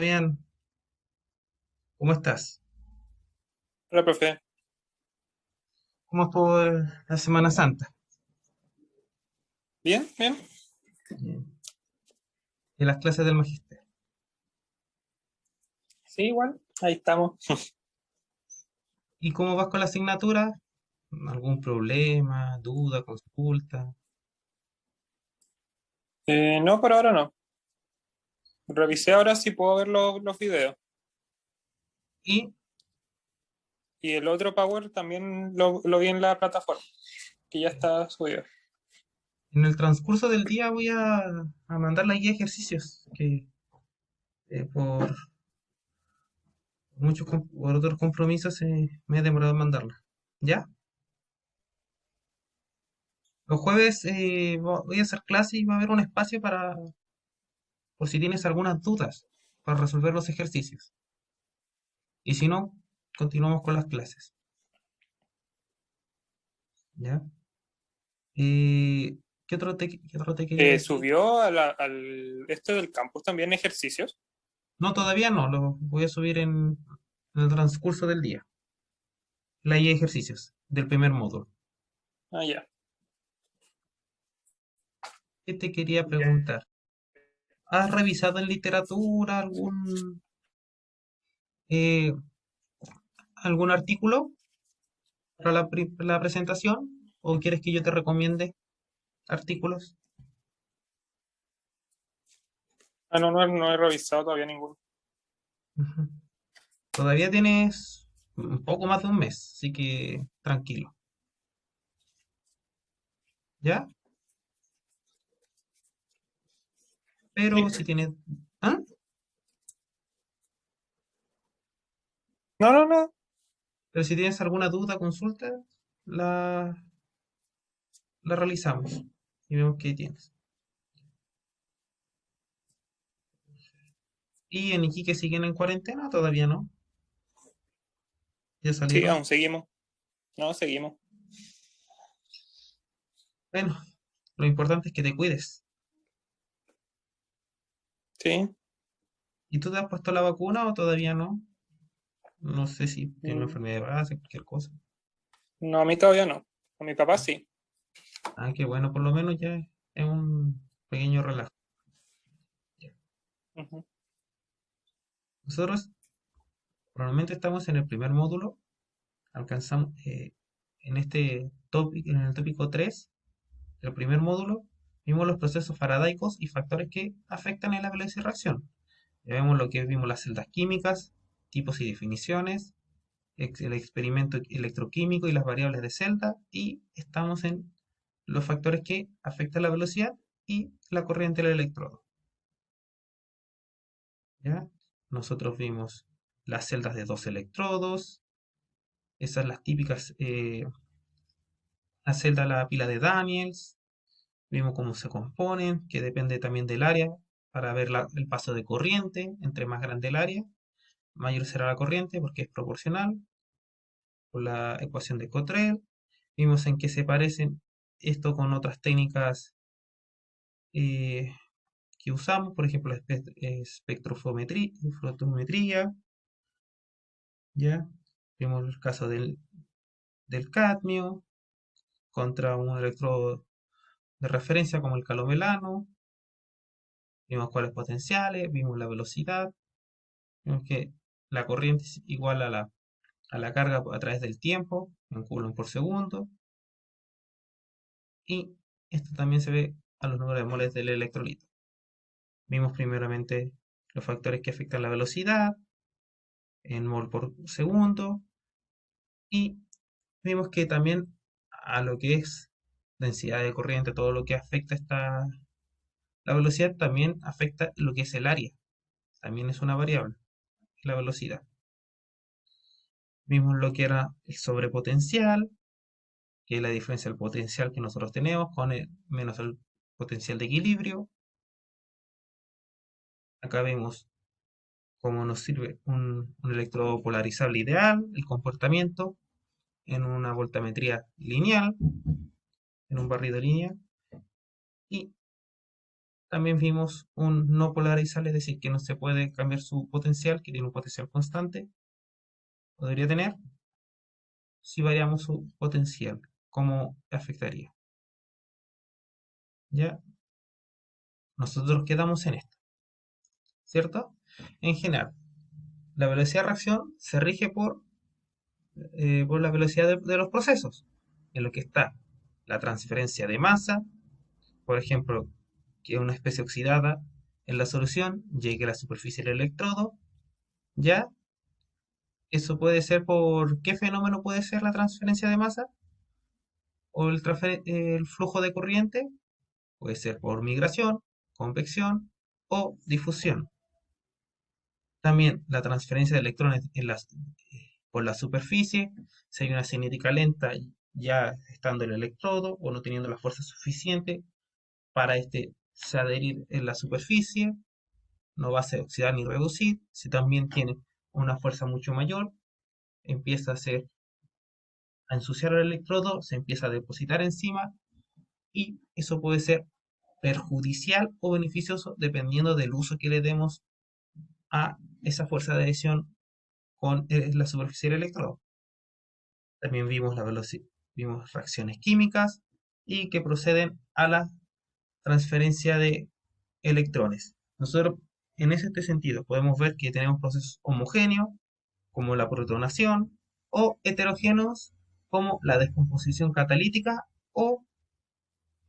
Bien, ¿cómo estás? Hola, profe. ¿Cómo estuvo la Semana Santa? Bien, bien. Bien. ¿Y las clases del magisterio? Sí, igual. Ahí estamos. ¿Y cómo vas con la asignatura? ¿Algún problema, duda, consulta? No, por ahora no. Revisé ahora si puedo ver los videos. Y Y el otro Power también lo vi en la plataforma, que ya está subido. en el transcurso del día voy a mandar la guía de ejercicios, que por por otros compromisos me he demorado en mandarla. ¿Ya? Los jueves voy a hacer clase y va a haber un espacio por si tienes algunas dudas, para resolver los ejercicios. Y si no, continuamos con las clases. ¿Ya? ¿Qué otro te quería decir? ¿Subió al este del campus también ejercicios? No, todavía no, lo voy a subir en el transcurso del día. La guía de ejercicios del primer módulo. Ah, ya. ¿Qué te quería preguntar? ¿Has revisado en literatura eh, algún artículo para la presentación? ¿O quieres que yo te recomiende artículos? Ah, no he revisado todavía ninguno. Ujú. Todavía tienes un poco más de un mes, así que tranquilo. ¿Ya? Sí. Pero si tienes... ¿Ah? No. Pero si tienes alguna duda, consulta, la, la realizamos y vemos qué tienes. ¿Y en Iquique siguen en cuarentena? Todavía no. ¿Ya Sí, salieron? aún seguimos. No, seguimos. Bueno, lo importante es que te cuides. Sí. ¿Y tú te has puesto la vacuna o todavía no? No sé si tiene una Mm, enfermedad de base, cualquier cosa. No, a mí todavía no. A mi papá sí. Ah, qué bueno, por lo menos ya es un pequeño relajo. Ujú. Nosotros probablemente estamos en el primer módulo, alcanzamos en el tópico 3 del primer módulo, vimos los procesos faradaicos y factores que afectan en la velocidad de reacción. Ya vemos lo que vimos las celdas químicas, tipos y definiciones, el experimento electroquímico y las variables de celda, y estamos en los factores que afectan la velocidad y la corriente del electrodo. ¿Ya? Nosotros vimos las celdas de dos electrodos, esas las típicas, la celda, la pila de Daniels, vimos cómo se componen, que depende también del área, para ver el paso de corriente, entre más grande el área, mayor será la corriente porque es proporcional, por la ecuación de Cottrell. Vimos en qué se parecen esto con otras técnicas eh, que usamos, por ejemplo, la espectrofotometría, ¿ya? Vimos el caso del cadmio contra un electrodo de referencia como el calomelano, vimos cuáles potenciales, vimos la velocidad, vimos que la corriente es igual a la carga a través del tiempo, en coulomb por segundo, y esto también se ve a los números de moles del electrolito. Vimos primeramente los factores que afectan la velocidad en mol por segundo y vimos que también a lo que es densidad de corriente, todo lo que afecta la velocidad también afecta lo que es el área, también es una variable, la velocidad. Vimos lo que era el sobrepotencial, que es la diferencia del potencial que nosotros tenemos con menos el potencial de equilibrio. Acá vemos cómo nos sirve un electrodo polarizable ideal, el comportamiento en una voltametría lineal, en un barrido lineal. Y también vimos un no polarizable, es decir, que no se puede cambiar su potencial, que tiene un potencial constante, podría tener, si variamos su potencial, ¿cómo afectaría? Ya, nosotros quedamos en esto, ¿cierto? En general, la velocidad de reacción se rige por la velocidad de los procesos, en lo que está la transferencia de masa, por ejemplo, que una especie oxidada en la solución llegue a la superficie del electrodo, ya, eso puede ser por qué fenómeno puede ser la transferencia de masa o el flujo de corriente, puede ser por migración, convección o difusión. También la transferencia de electrones por la superficie, si hay una cinética lenta ya estando el electrodo o no teniendo la fuerza suficiente para se adherir en la superficie, no va a ser oxidar ni reducir. Si también tiene una fuerza mucho mayor, empieza a ensuciar el electrodo, se empieza a depositar encima y eso puede ser perjudicial o beneficioso dependiendo del uso que le demos a esa fuerza de adhesión con la superficie del electrodo. También vimos reacciones químicas y que proceden a la transferencia de electrones. Nosotros en este sentido podemos ver que tenemos procesos homogéneos como la protonación o heterogéneos como la descomposición catalítica o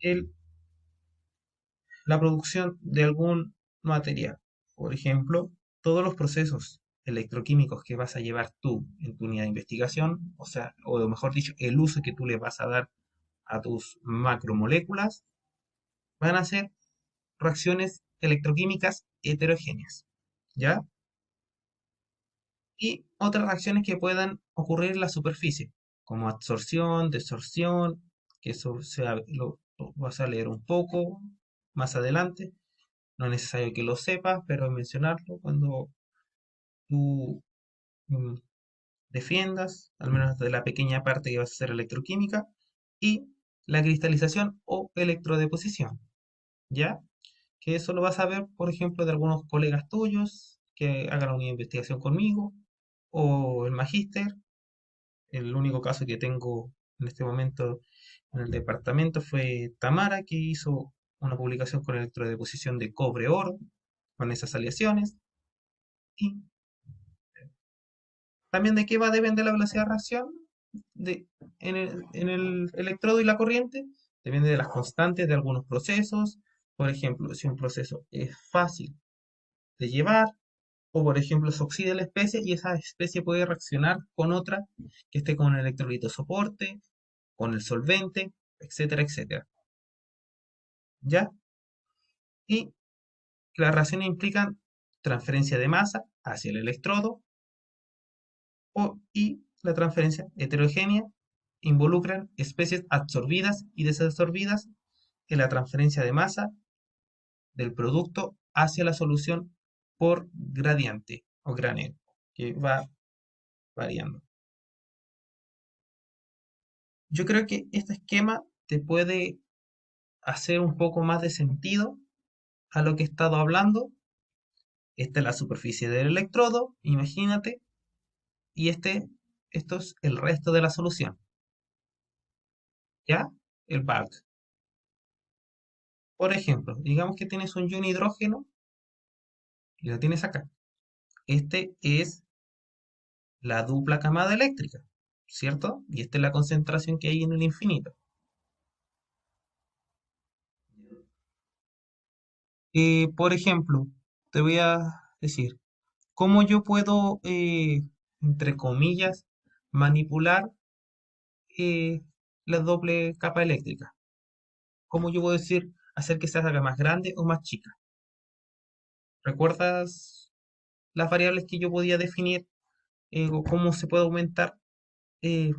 el la producción de algún material. Por ejemplo, todos los procesos electroquímicos que vas a llevar tú en tu unidad de investigación, o sea, o mejor dicho, el uso que tú le vas a dar a tus macromoléculas, van a ser reacciones electroquímicas heterogéneas, ¿ya? Y otras reacciones que puedan ocurrir en la superficie, como absorción, desorción, que eso lo vas a leer un poco más adelante. No es necesario que lo sepas, pero mencionarlo cuando tú mm, defiendas, al menos de la pequeña parte que vas a hacer electroquímica, y la cristalización o electrodeposición, ¿ya? Que eso lo vas a ver, por ejemplo, de algunos colegas tuyos que hagan una investigación conmigo, o el magíster. El único caso que tengo en este momento en el departamento fue Tamara, que hizo una publicación con electrodeposición de cobre-oro, con esas aleaciones. Y también de qué va a depender la velocidad de reacción de, en el electrodo y la corriente. Depende de las constantes de algunos procesos. Por ejemplo, si un proceso es fácil de llevar, o por ejemplo se oxida la especie y esa especie puede reaccionar con otra que esté con el electrolito soporte, con el solvente, etcétera, etcétera. ¿Ya? Y las reacciones implican transferencia de masa hacia el electrodo y la transferencia heterogénea involucran especies absorbidas y desadsorbidas en la transferencia de masa del producto hacia la solución por gradiente o granel, que va variando. Yo creo que este esquema te puede hacer un poco más de sentido a lo que he estado hablando. Esta es la superficie del electrodo, imagínate, y esto es el resto de la solución, ¿ya? El bulk. Por ejemplo, digamos que tienes un ion hidrógeno y lo tienes acá. Este es la dupla camada eléctrica, ¿cierto? Y esta es la concentración que hay en el infinito. Por ejemplo, te voy a decir, ¿cómo yo puedo, entre comillas, manipular eh, la doble capa eléctrica? ¿Cómo yo puedo decir, hacer que se haga más grande o más chica? ¿Recuerdas las variables que yo podía definir o cómo se puede aumentar eh,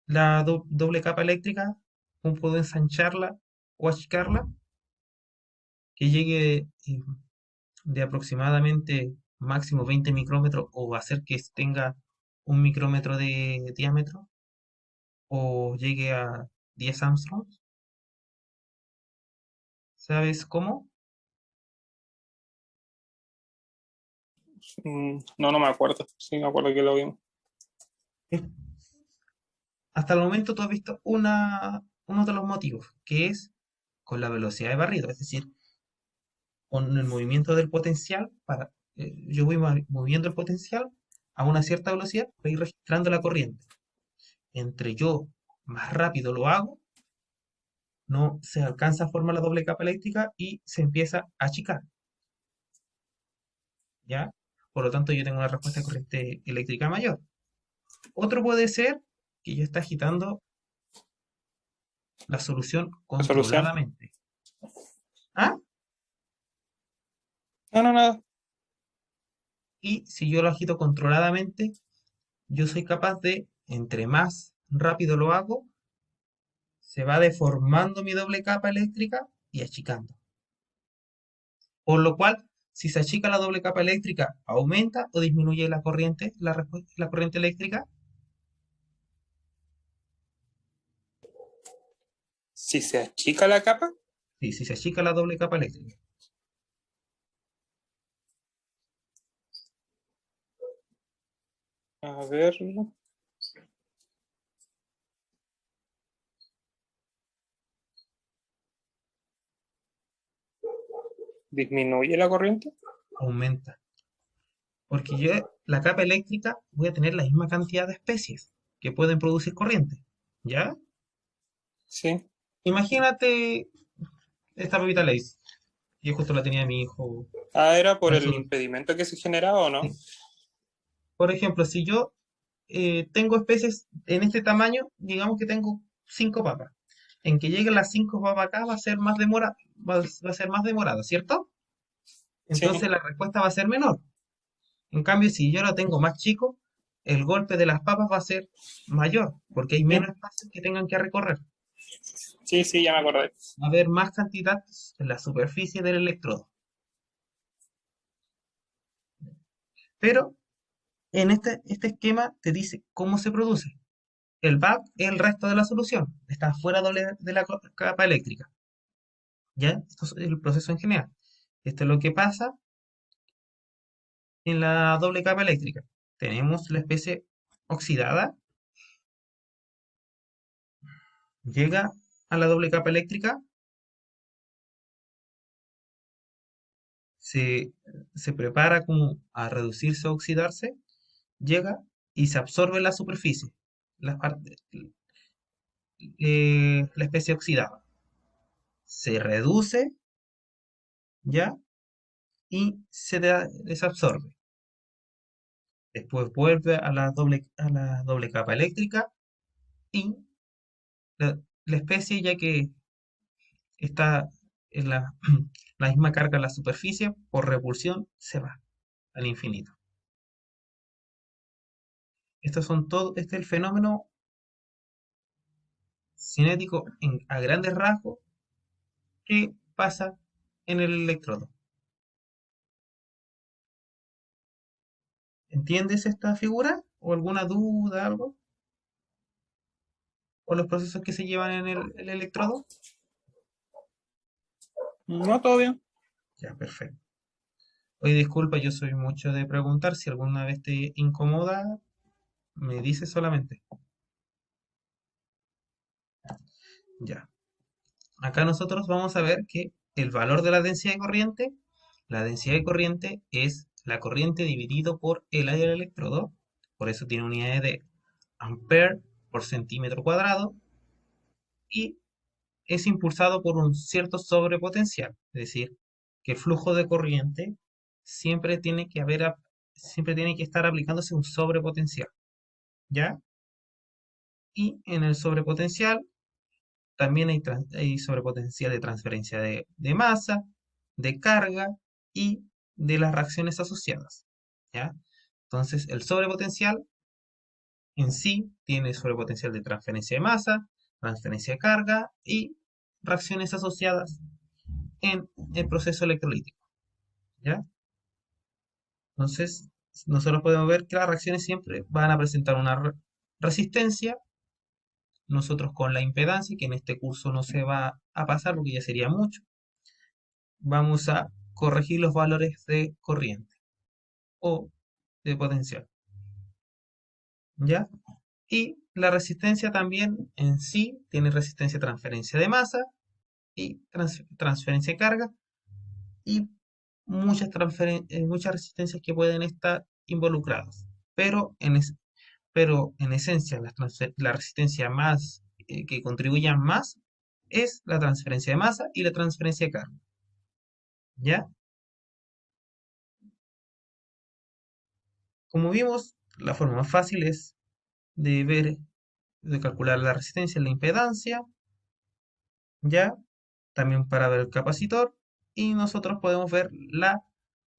la doble capa eléctrica? ¿Cómo puedo ensancharla o achicarla? Que llegue de aproximadamente máximo 20 micrómetros o hacer que tenga 1 micrómetro de diámetro o llegue a 10 Armstrongs. ¿Sabes cómo? No, no me acuerdo. Sí, me acuerdo que lo vimos. Es- Hasta el momento tú has visto uno de los motivos, que es con la velocidad de barrido, es decir, con el movimiento del potencial, yo voy moviendo el potencial a una cierta velocidad para ir registrando la corriente. Entre yo más rápido lo hago, no se alcanza a formar la doble capa eléctrica y se empieza a achicar, ¿ya? Por lo tanto, yo tengo una respuesta de corriente eléctrica mayor. Otro puede ser que yo esté agitando la solución ¿La solución? controladamente. ¿Ah? No, no, nada. Y si yo lo agito controladamente, yo soy capaz de, entre más rápido lo hago, se va deformando mi doble capa eléctrica y achicando. Por lo cual, si se achica la doble capa eléctrica, aumenta o disminuye la corriente, la corriente eléctrica. Si se achica la capa, Sí, si se achica la doble capa eléctrica. a ver, disminuye la corriente. Aumenta. Porque yo, la capa eléctrica, voy a tener la misma cantidad de especies que pueden producir corriente. ¿Ya? Sí. Imagínate esta papita Lay's. Yo justo la tenía mi hijo Ah, ¿era por en el su... impedimento que se generaba o no? sí. Por ejemplo, si yo tengo especies en este tamaño, digamos que tengo 5 papas. En que lleguen las 5 papas acá va a ser más demora, va a ser más demorada, ¿cierto? Entonces Sí, la respuesta va a ser menor. En cambio, si yo lo tengo más chico, el golpe de las papas va a ser mayor, porque hay sí, menos espacio que tengan que recorrer. sí, sí, ya me acordé. Va a haber más cantidad en la superficie del electrodo. Pero en este esquema te dice cómo se produce. El VAP es el resto de la solución. Está fuera de la capa eléctrica. ¿Ya? Esto es el proceso en general. Esto es lo que pasa en la doble capa eléctrica. Tenemos la especie oxidada, llega a la doble capa eléctrica, se, se prepara como a reducirse o oxidarse, llega y se absorbe en la superficie, la, la especie oxidada. Se reduce, ¿ya? Y desabsorbe. Después vuelve a la doble capa eléctrica y la especie, ya que está en la misma carga en la superficie, por repulsión se va al infinito. Estos son todo, este es el fenómeno cinético a grandes rasgos que pasa en el electrodo. ¿Entiendes esta figura? ¿O alguna duda, algo? ¿O los procesos que se llevan en el electrodo? No, todo bien. Ya, perfecto. Oye, disculpa, yo soy mucho de preguntar. Si alguna vez te incomoda, me dices solamente. Ya. Acá nosotros vamos a ver que el valor de la densidad de corriente es la corriente dividido por el área del electrodo. Por eso tiene unidades de ampere por centímetro cuadrado y es impulsado por un cierto sobrepotencial. Es decir, que el flujo de corriente siempre tiene que siempre tiene que estar aplicándose un sobrepotencial. ¿Ya? Y en el sobrepotencial también hay sobrepotencial de transferencia de masa, de carga y de las reacciones asociadas. ¿Ya? Entonces, el sobrepotencial en sí tiene sobrepotencial de transferencia de masa, transferencia de carga y reacciones asociadas en el proceso electrolítico. ¿Ya? Entonces, nosotros podemos ver que las reacciones siempre van a presentar una resistencia. Nosotros con la impedancia, que en este curso no se va a pasar porque ya sería mucho, vamos a corregir los valores de corriente o de potencial, ¿ya? Y la resistencia también en sí tiene resistencia a transferencia de masa y transferencia de carga y muchas resistencias que pueden estar involucradas. Pero pero en esencia la resistencia más que contribuyan más es la transferencia de masa y la transferencia de carga. ¿Ya? Como vimos, la forma más fácil es de ver, de calcular la resistencia y la impedancia, ¿ya? También para ver el capacitor, y nosotros podemos ver la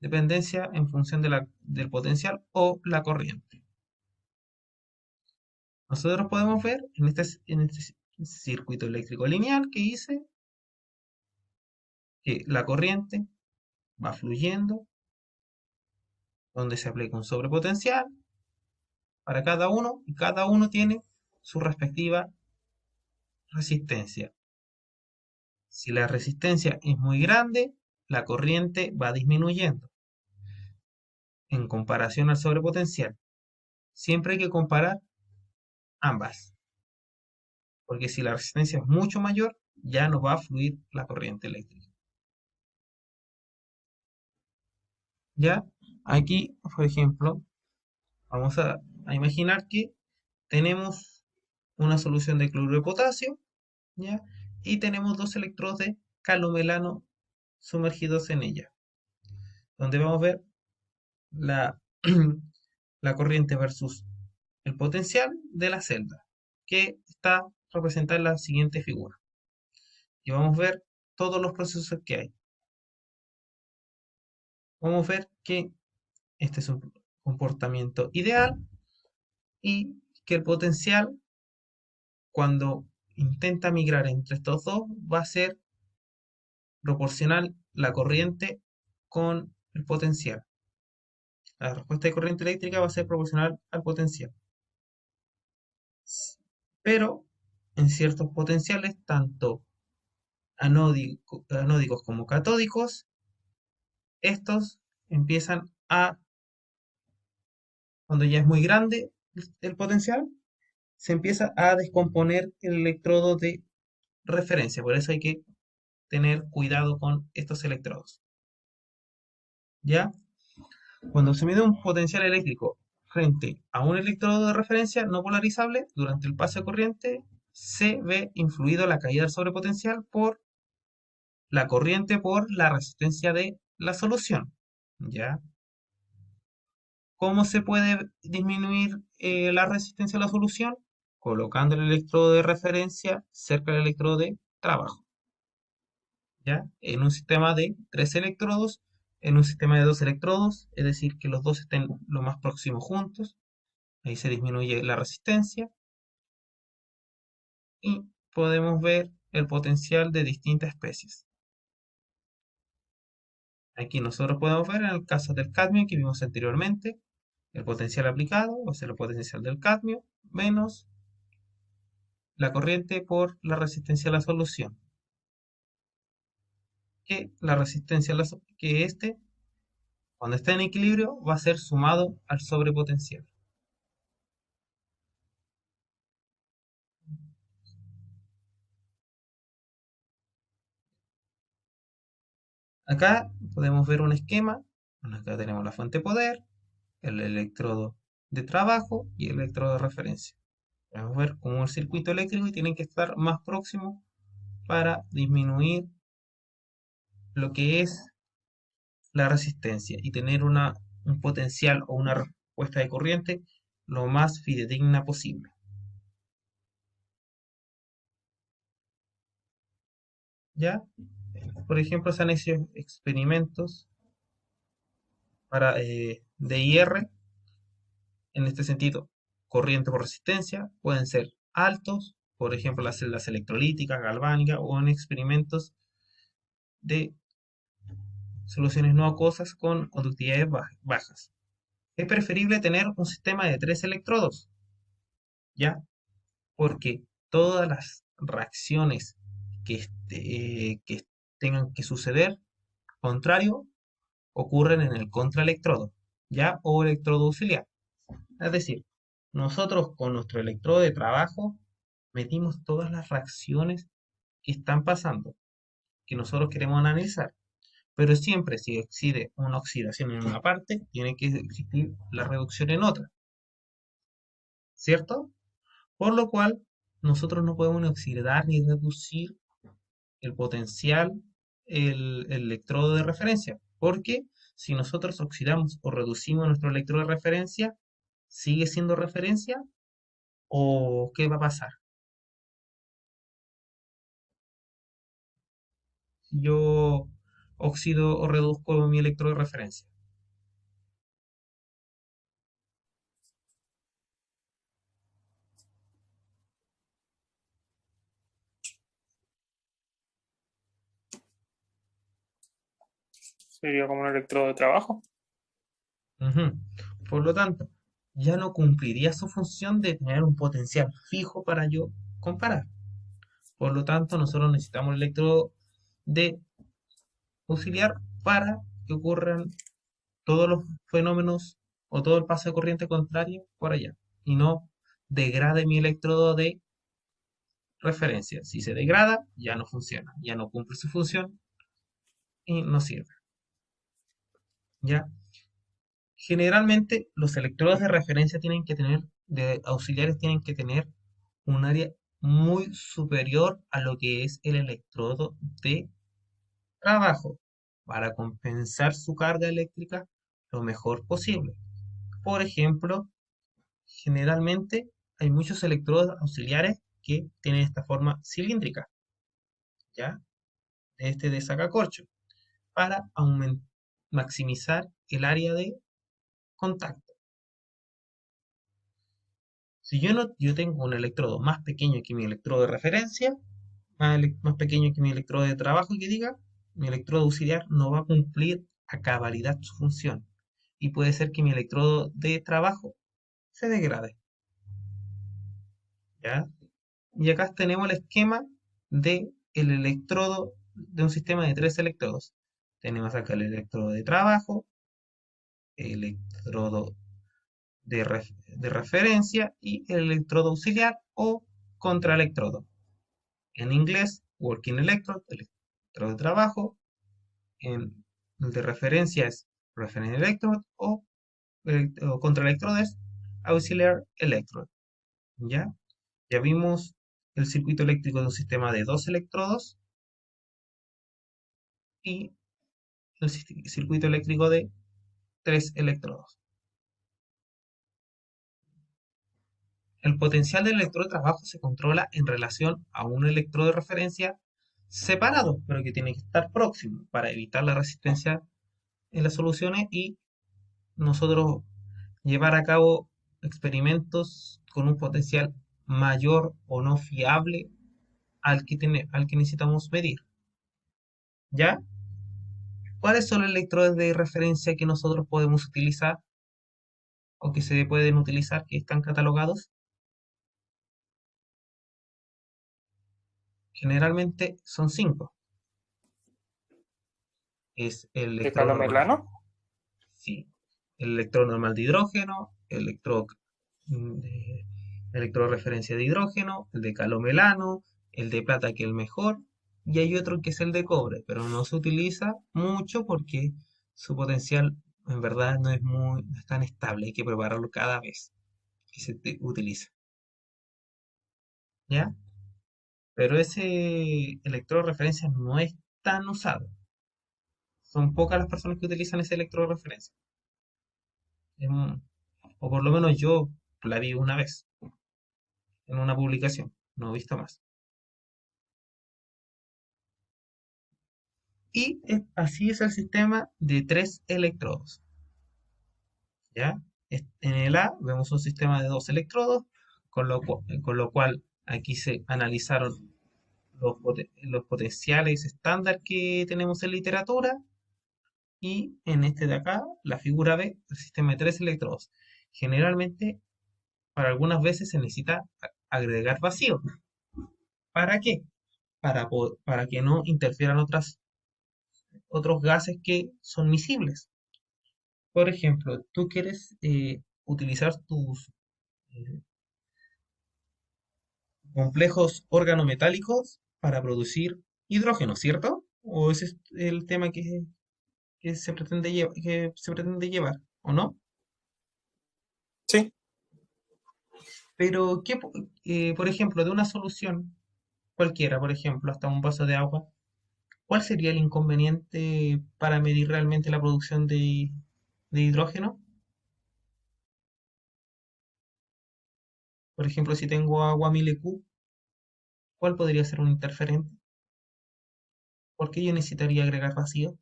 dependencia en función del potencial o la corriente. Nosotros podemos ver en este circuito eléctrico lineal que hice que la corriente va fluyendo, donde se aplica un sobrepotencial para cada uno y cada uno tiene su respectiva resistencia. Si la resistencia es muy grande, la corriente va disminuyendo en comparación al sobrepotencial. Siempre hay que comparar ambas, porque si la resistencia es mucho mayor, ya no va a fluir la corriente eléctrica. Ya aquí, por ejemplo, vamos a imaginar que tenemos una solución de cloruro de potasio, ¿ya? Y tenemos dos electrodos de calomelano sumergidos en ella, donde vamos a ver la, la corriente versus el potencial de la celda, que está representada en la siguiente figura. Y vamos a ver todos los procesos que hay. Vamos a ver que este es un comportamiento ideal y que el potencial, cuando intenta migrar entre estos dos, va a ser proporcional la corriente con el potencial. La respuesta de corriente eléctrica va a ser proporcional al potencial. Pero en ciertos potenciales, tanto anódicos como catódicos, estos empiezan cuando ya es muy grande el potencial, se empieza a descomponer el electrodo de referencia. Por eso hay que tener cuidado con estos electrodos. ¿Ya? Cuando se mide un potencial eléctrico frente a un electrodo de referencia no polarizable, durante el paso de corriente se ve influido la caída del sobrepotencial por la corriente por la resistencia de la solución. ¿Ya? ¿Cómo se puede disminuir la resistencia a la solución? Colocando el electrodo de referencia cerca del electrodo de trabajo. ¿Ya? En un sistema de 3 electrodos, en un sistema de 2 electrodos, es decir, que los dos estén lo más próximos juntos, ahí se disminuye la resistencia y podemos ver el potencial de distintas especies. Aquí nosotros podemos ver en el caso del cadmio que vimos anteriormente, el potencial aplicado, o sea, el potencial del cadmio, menos la corriente por la resistencia a la solución. Que la resistencia que cuando está en equilibrio, va a ser sumado al sobrepotencial. Acá podemos ver un esquema. Bueno, acá tenemos la fuente de poder, el electrodo de trabajo y el electrodo de referencia. Podemos ver cómo el circuito eléctrico y tienen que estar más próximos para disminuir lo que es la resistencia y tener un potencial o una respuesta de corriente lo más fidedigna posible. ¿Ya? Por ejemplo, se han hecho experimentos de IR, en este sentido, corriente por resistencia, pueden ser altos, por ejemplo, las celdas electrolíticas, galvánicas, o en experimentos de soluciones no acuosas con conductividades bajas. Es preferible tener un sistema de 3 electrodos, ¿ya? Porque todas las reacciones que tengan que suceder contrario ocurren en el contraelectrodo, ¿ya? O electrodo auxiliar. Es decir, nosotros con nuestro electrodo de trabajo medimos todas las reacciones que están pasando, que nosotros queremos analizar. Pero siempre si existe una oxidación en una parte, tiene que existir la reducción en otra, ¿cierto? Por lo cual, nosotros no podemos ni oxidar ni reducir el potencial, el electrodo de referencia, porque si nosotros oxidamos o reducimos nuestro electrodo de referencia, ¿sigue siendo referencia o qué va a pasar? Si yo oxido o reduzco mi electrodo de referencia. Sería como un electrodo de trabajo. Ujú. Por lo tanto, ya no cumpliría su función de tener un potencial fijo para yo comparar. Por lo tanto, nosotros necesitamos el electrodo de auxiliar para que ocurran todos los fenómenos o todo el paso de corriente contrario por allá y no degrade mi electrodo de referencia. Si se degrada, ya no funciona, ya no cumple su función y no sirve. ¿Ya? Generalmente los electrodos de referencia tienen que tener, de auxiliares tienen que tener un área muy superior a lo que es el electrodo de trabajo para compensar su carga eléctrica lo mejor posible. Por ejemplo, generalmente hay muchos electrodos auxiliares que tienen esta forma cilíndrica, ¿ya? Este de sacacorcho, para maximizar el área de contacto. Si yo, no, yo tengo un electrodo más pequeño que mi electrodo de referencia, más pequeño que mi electrodo de trabajo, que diga, mi electrodo auxiliar no va a cumplir a cabalidad su función. Y puede ser que mi electrodo de trabajo se degrade, ¿ya? Y acá tenemos el esquema de el electrodo de un sistema de tres electrodos. Tenemos acá el electrodo de trabajo, el electrodo de referencia y el electrodo auxiliar o contraelectrodo. En inglés, working electrode, electrodo de trabajo. En el de referencia es reference electrode o contraelectrodo es auxiliar electrode. ¿Ya? Ya vimos el circuito eléctrico de un sistema de dos electrodos y el circuito eléctrico de tres electrodos. El potencial del electrodo de trabajo se controla en relación a un electrodo de referencia separado, pero que tiene que estar próximo para evitar la resistencia en las soluciones y nosotros llevar a cabo experimentos con un potencial mayor o no fiable al que necesitamos medir. ¿Ya? ¿Cuáles son los electrodos de referencia que nosotros podemos utilizar o que se pueden utilizar, que están catalogados? Generalmente son cinco. Es el De electrodo normal, calomelano. sí, el electrodo normal de hidrógeno, de, electrodo de referencia de hidrógeno, el de calomelano, el de plata que es el mejor, y hay otro que es el de cobre, pero no se utiliza mucho porque su potencial en verdad no es tan estable, hay que prepararlo cada vez que utiliza, ¿ya? Pero ese electrodo de referencia no es tan usado. Son pocas las personas que utilizan ese electrodo de referencia. O por lo menos yo la vi una vez en una publicación, no he visto más. Y así es el sistema de tres electrodos, ¿ya? En el A vemos un sistema de dos electrodos, con lo cual aquí se analizaron los potenciales estándar que tenemos en literatura. Y en este de acá, la figura B, el sistema de tres electrodos. Generalmente, para algunas veces se necesita agregar vacío. ¿Para qué? Para que no interfieran otras otros gases que son miscibles. Por ejemplo, tú quieres utilizar tus eh, complejos organometálicos para producir hidrógeno, ¿cierto? ¿O ese es el tema que se pretende que se pretende llevar, o no? Sí, Pero, por ejemplo, de una solución cualquiera, por ejemplo, hasta un vaso de agua, ¿cuál sería el inconveniente para medir realmente la producción de hidrógeno? Por ejemplo, si tengo agua 1000 EQ, ¿cuál podría ser un interferente? ¿Por qué yo necesitaría agregar vacío?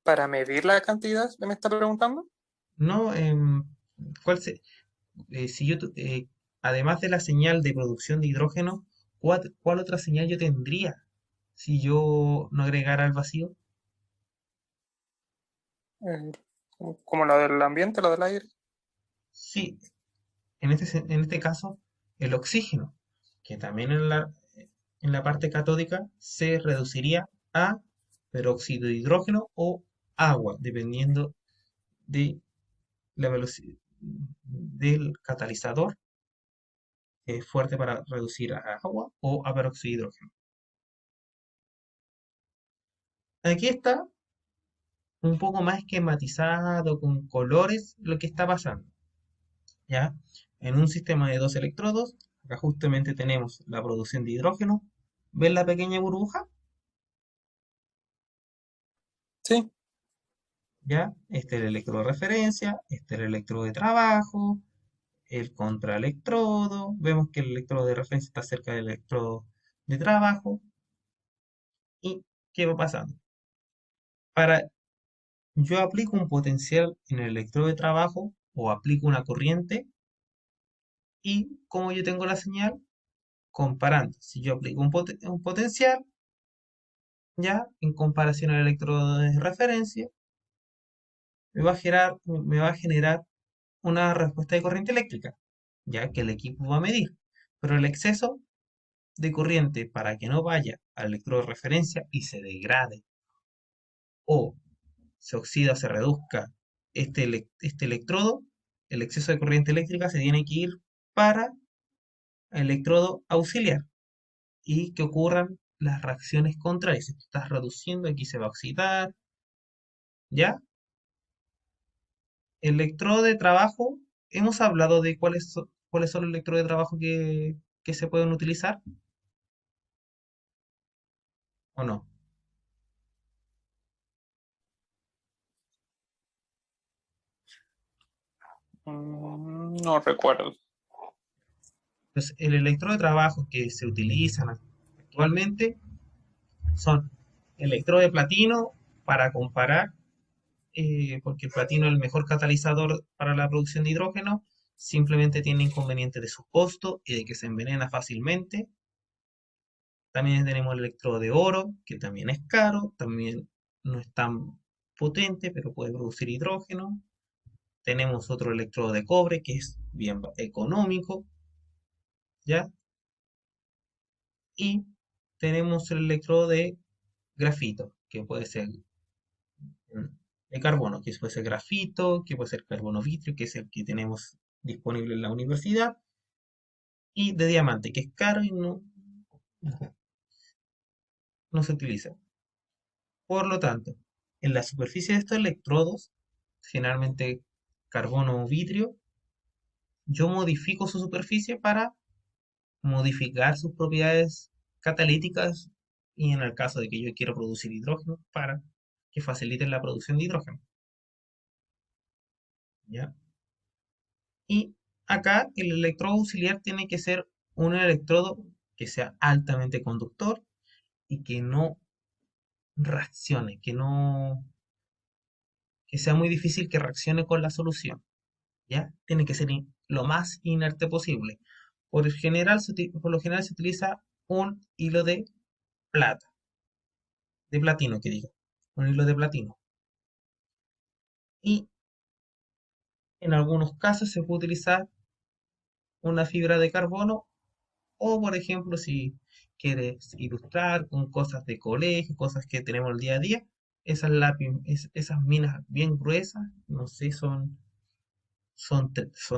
para medir la cantidad, ¿me está preguntando? No, ¿cuál se, si yo, además de la señal de producción de hidrógeno, ¿cuál otra señal yo tendría si yo no agregara el vacío? Eh, como lo del ambiente, lo del aire. Sí, en este caso, el oxígeno, que también en la parte catódica se reduciría a peróxido de hidrógeno o agua, dependiendo de la velocidad del catalizador, que es fuerte para reducir a agua o a peróxido de hidrógeno. Aquí está un poco más esquematizado con colores lo que está pasando, ¿ya? En un sistema de dos electrodos, acá justamente tenemos la producción de hidrógeno. ¿Ven la pequeña burbuja? Sí, ¿Ya? Este es el electrodo de referencia, este es el electrodo de trabajo, el contraelectrodo. Vemos que el electrodo de referencia está cerca del electrodo de trabajo. ¿Y qué va pasando? Para yo aplico un potencial en el electrodo de trabajo o aplico una corriente y como yo tengo la señal, comparando. Si yo aplico un potencial, ya en comparación al electrodo de referencia, me va a generar una respuesta de corriente eléctrica, ya que el equipo va a medir. Pero el exceso de corriente para que no vaya al electrodo de referencia y se degrade o se oxida, se reduzca este electrodo, el exceso de corriente eléctrica se tiene que ir para el electrodo auxiliar y que ocurran las reacciones contrarias. Si tú estás reduciendo, aquí se va a oxidar, ¿ya? Electrodo de trabajo, hemos hablado de cuáles son los electrodos de trabajo que se pueden utilizar, ¿o no? no recuerdo. Entonces, el electrodo de trabajo que se utilizan actualmente son electrodo de platino para comparar, porque el platino es el mejor catalizador para la producción de hidrógeno, simplemente tiene inconveniente de su costo y de que se envenena fácilmente. También tenemos el electrodo de oro, que también es caro, también no es tan potente, pero puede producir hidrógeno. Tenemos otro electrodo de cobre, que es bien económico, ¿ya? Y tenemos el electrodo de grafito, que puede ser de carbono, que puede ser grafito, que puede ser carbono vitrio, que es el que tenemos disponible en la universidad, y de diamante, que es caro y no se utiliza. Por lo tanto, en la superficie de estos electrodos, generalmente carbono o vitrio, yo modifico su superficie para modificar sus propiedades catalíticas y en el caso de que yo quiera producir hidrógeno, para que faciliten la producción de hidrógeno. ¿Ya? Y acá el electrodo auxiliar tiene que ser un electrodo que sea altamente conductor y que no reaccione, que sea muy difícil que reaccione con la solución. ¿Ya? Tiene que ser lo más inerte posible. Por lo general se utiliza un hilo de plata, de platino, que digo, un hilo de platino. Y en algunos casos se puede utilizar una fibra de carbono O, por ejemplo, si quieres ilustrar con cosas de colegio, cosas que tenemos el día a día, esas esas minas bien gruesas, no sé, son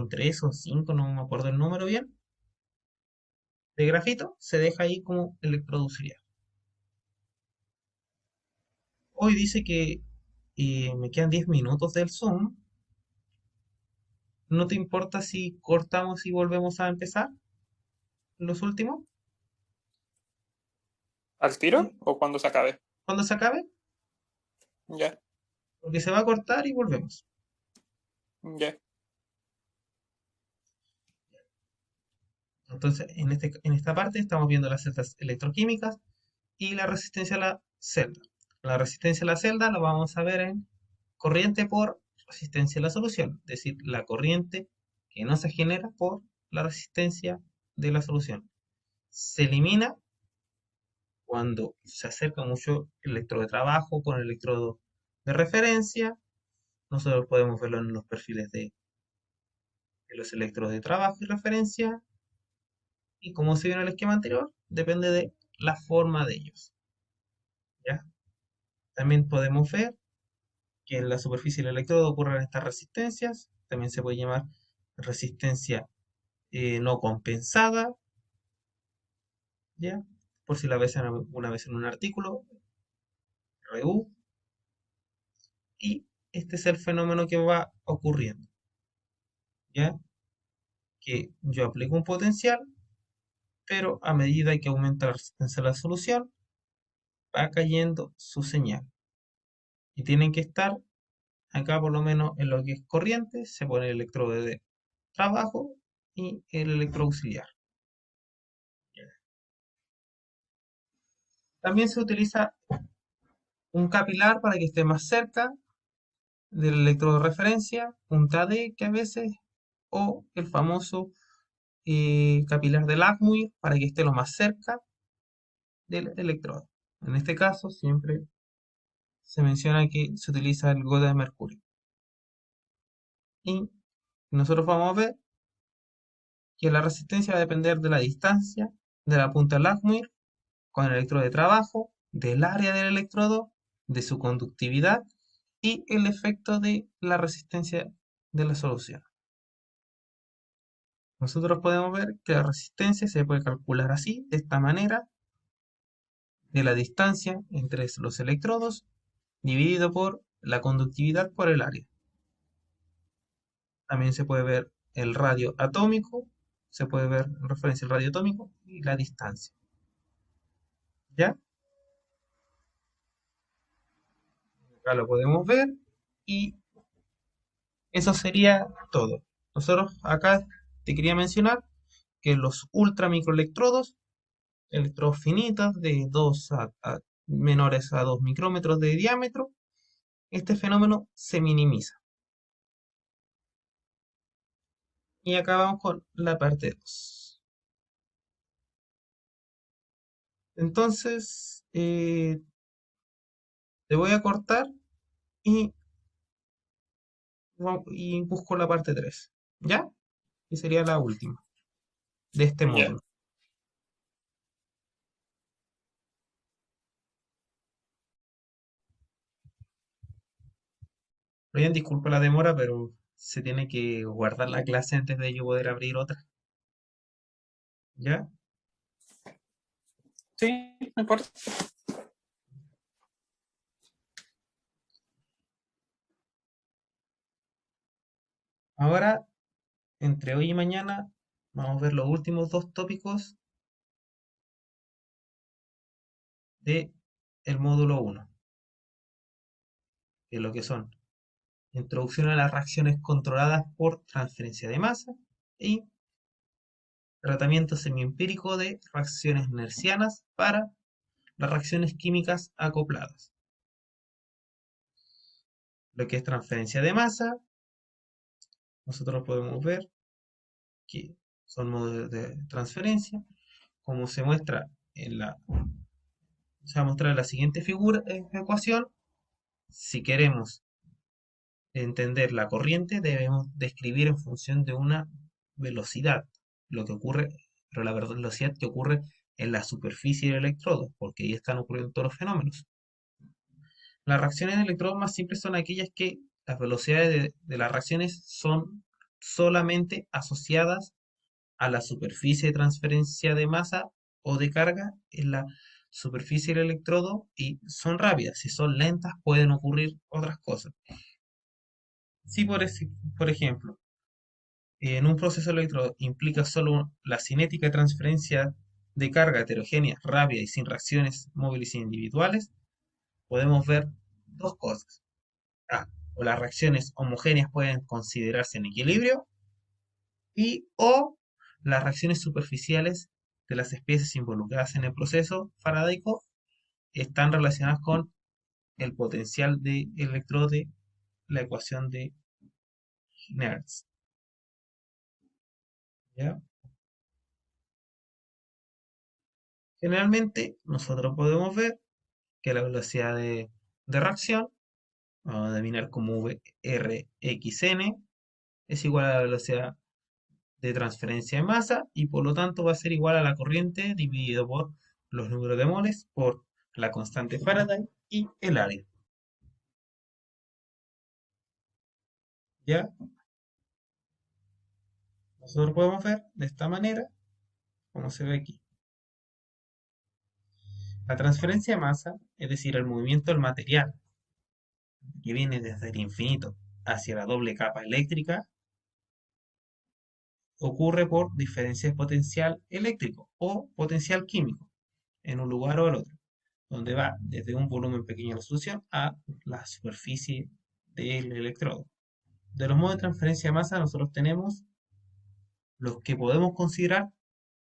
tres o cinco, no me acuerdo el número bien, de grafito, se deja ahí como electrodo auxiliar. Hoy dice que me quedan 10 minutos del Zoom. ¿No te importa si cortamos y volvemos a empezar los últimos? ¿Al ¿Sí? tiro o cuando se acabe? Cuando se acabe, Ya, porque se va a cortar y volvemos. ya. Entonces, en esta parte estamos viendo las celdas electroquímicas y la resistencia a la celda. La resistencia a la celda la vamos a ver en corriente por resistencia a la solución, es decir, la corriente que no se genera por la resistencia de la solución. Se elimina cuando se acerca mucho el electrodo de trabajo con el electrodo de referencia. Nosotros podemos verlo en los perfiles de los electrodos de trabajo y referencia. Y como se vio en el esquema anterior, depende de la forma de ellos. ¿Ya? También podemos ver que en la superficie del electrodo ocurren estas resistencias. También se puede llamar resistencia no compensada. ¿Ya? Por si la ves una vez en un artículo, RU. Y este es el fenómeno que va ocurriendo. ¿Ya? Que yo aplico un potencial, pero a medida que aumenta la resistencia a la solución, va cayendo su señal. Y tienen que estar acá, por lo menos en lo que es corriente, se pone el electrodo de trabajo y el electrodo auxiliar. También se utiliza un capilar para que esté más cerca del electrodo de referencia, punta D que a veces, o el famoso capilar de Langmuir para que esté lo más cerca del electrodo. En este caso siempre se menciona que se utiliza el gota de mercurio. Y nosotros vamos a ver que la resistencia va a depender de la distancia de la punta Langmuir con el electrodo de trabajo, del área del electrodo, de su conductividad y el efecto de la resistencia de la solución. Nosotros podemos ver que la resistencia se puede calcular así, de esta manera, de la distancia entre los electrodos dividido por la conductividad por el área. También se puede ver el radio atómico, se puede ver en referencia al radio atómico y la distancia. ¿Ya? Acá lo podemos ver y eso sería todo. Nosotros acá te quería mencionar que los ultramicroelectrodos, electrodos finitos de 2 menores a 2 micrómetros de diámetro, este fenómeno se minimiza. Y acá vamos con la parte 2. Entonces, te voy a cortar y, y busco la parte 3. ¿Ya? Y sería la última de este Ya. módulo. Bien, disculpa la demora, pero se tiene que guardar la clase antes de yo poder abrir otra. ¿Ya? Sí, no importa. Ahora, entre hoy y mañana, vamos a ver los últimos dos tópicos de el módulo 1, que es lo que son introducción a las reacciones controladas por transferencia de masa y tratamiento semiempírico de reacciones nercianas para las reacciones químicas acopladas. Lo que es transferencia de masa, nosotros podemos ver que son modos de transferencia, como se muestra en la, se va a mostrar en la siguiente figura, ecuación. Si queremos entender la corriente, debemos describir en función de una velocidad lo que ocurre pero la velocidad que ocurre en la superficie del electrodo, porque ahí están ocurriendo todos los fenómenos. Las reacciones de electrodos más simples son aquellas que las velocidades de las reacciones son solamente asociadas a la superficie de transferencia de masa o de carga en la superficie del electrodo y son rápidas. Si son lentas pueden ocurrir otras cosas. Si por ejemplo en un proceso electrodo implica solo la cinética de transferencia de carga heterogénea, rápida y sin reacciones móviles individuales, podemos ver dos cosas. A, o las reacciones homogéneas pueden considerarse en equilibrio y o las reacciones superficiales de las especies involucradas en el proceso faradaico están relacionadas con el potencial del electrodo de la ecuación de Nernst. ¿Ya? Generalmente nosotros podemos ver que la velocidad de reacción, vamos a denominar como Vrxn, es igual a la velocidad de transferencia de masa y por lo tanto va a ser igual a la corriente dividido por los números de moles por la constante Faraday y el área. ¿Ya? Nosotros podemos ver de esta manera, como se ve aquí. La transferencia de masa, es decir, el movimiento del material que viene desde el infinito hacia la doble capa eléctrica, ocurre por diferencia de potencial eléctrico o potencial químico en un lugar o al otro, donde va desde un volumen pequeño de resolución a la superficie del electrodo. De los modos de transferencia de masa nosotros tenemos los que podemos considerar.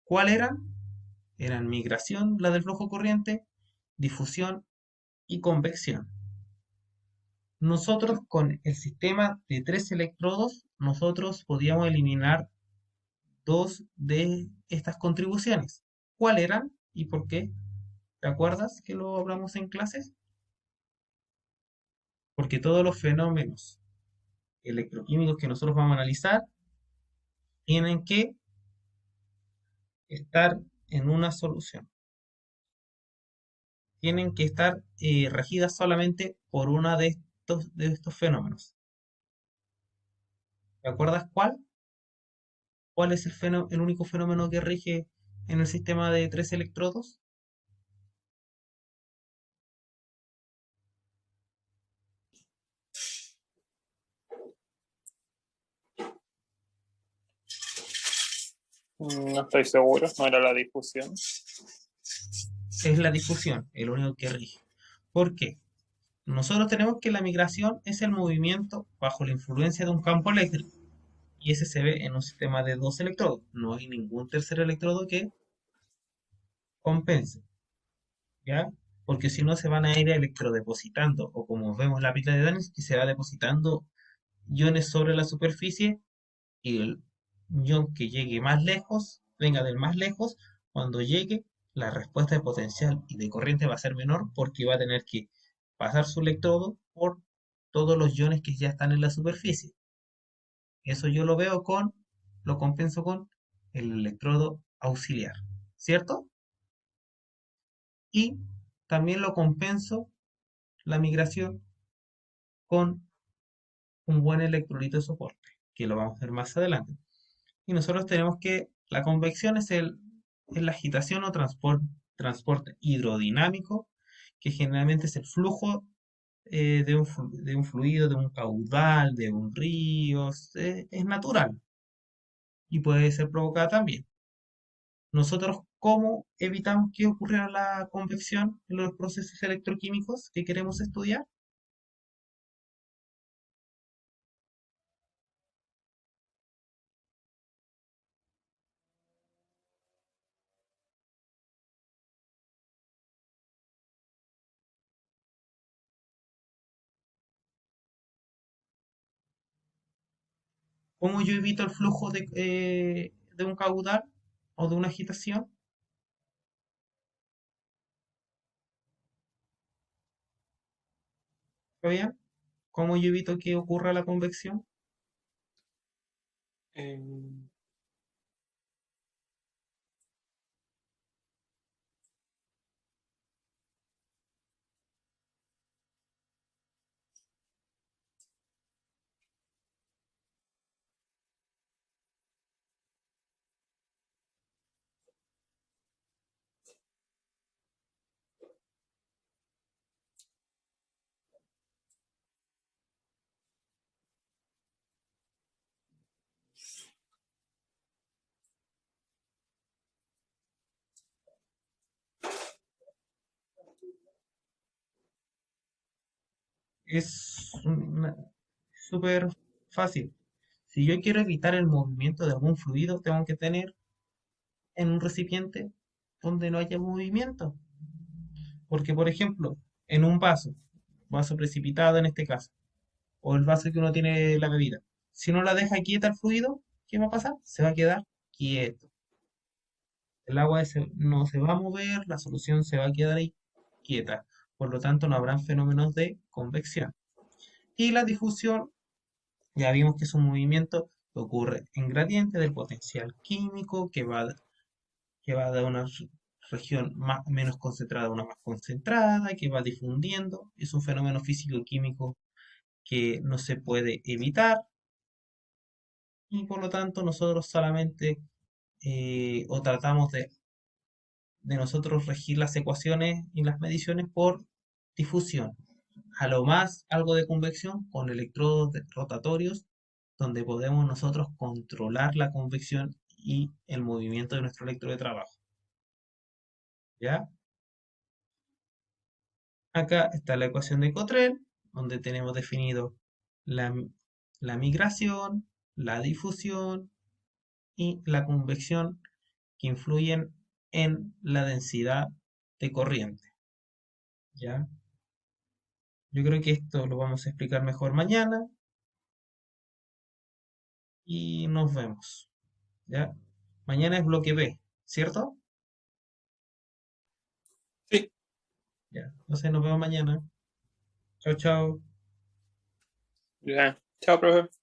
¿Cuál eran? Eran migración, la del flujo corriente, difusión y convección. Nosotros con el sistema de tres electrodos, nosotros podíamos eliminar dos de estas contribuciones. ¿Cuál eran y por qué? ¿Te acuerdas que lo hablamos en clases? Porque todos los fenómenos electroquímicos que nosotros vamos a analizar tienen que estar en una solución. Tienen que estar regidas solamente por una de estos fenómenos. ¿Te acuerdas cuál? ¿Cuál es el único fenómeno que rige en el sistema de tres electrodos? No estoy seguro, no era la difusión. Es la difusión, el único que rige. ¿Por qué? Nosotros tenemos que la migración es el movimiento bajo la influencia de un campo eléctrico. Y ese se ve en un sistema de dos electrodos. No hay ningún tercer electrodo que compense, ¿ya? Porque si no se van a ir electrodepositando, o como vemos en la pila de Daniels, que se va depositando iones sobre la superficie y el ion que llegue más lejos, venga del más lejos, cuando llegue, la respuesta de potencial y de corriente va a ser menor porque va a tener que pasar su electrodo por todos los iones que ya están en la superficie. Eso yo lo compenso con el electrodo auxiliar, ¿cierto? Y también lo compenso la migración con un buen electrolito de soporte, que lo vamos a ver más adelante. Y nosotros tenemos que la convección es la agitación o transporte hidrodinámico, que generalmente es el flujo de un fluido, de un caudal, de un río, es natural y puede ser provocada también. Nosotros, ¿cómo evitamos que ocurra la convección en los procesos electroquímicos que queremos estudiar? ¿Cómo yo evito el flujo de un caudal o de una agitación? Fabián, ¿cómo yo evito que ocurra la convección? Eh, Es súper fácil. Si yo quiero evitar el movimiento de algún fluido, tengo que tener en un recipiente donde no haya movimiento. Porque, por ejemplo, en un vaso precipitado en este caso, o el vaso que uno tiene la bebida, si uno la deja quieta el fluido, ¿qué va a pasar? Se va a quedar quieto. El agua no se va a mover, la solución se va a quedar ahí quieta. Por lo tanto, no habrán fenómenos de convección. Y la difusión, ya vimos que es un movimiento que ocurre en gradiente del potencial químico que va de una región menos concentrada a una más concentrada, que va difundiendo. Es un fenómeno físico-químico que no se puede evitar y por lo tanto nosotros solamente o tratamos de nosotros regir las ecuaciones y las mediciones por difusión. A lo más algo de convección con electrodos rotatorios donde podemos nosotros controlar la convección y el movimiento de nuestro electrodo de trabajo. ¿Ya? Acá está la ecuación de Cottrell, donde tenemos definido la, la migración, la difusión y la convección que influyen en la densidad de corriente. ¿Ya? Yo creo que esto lo vamos a explicar mejor mañana y nos vemos. ¿Ya? Mañana es bloque B, ¿cierto? Sí, Ya. Entonces nos vemos mañana. Chao, chao. ya. Chao, profe.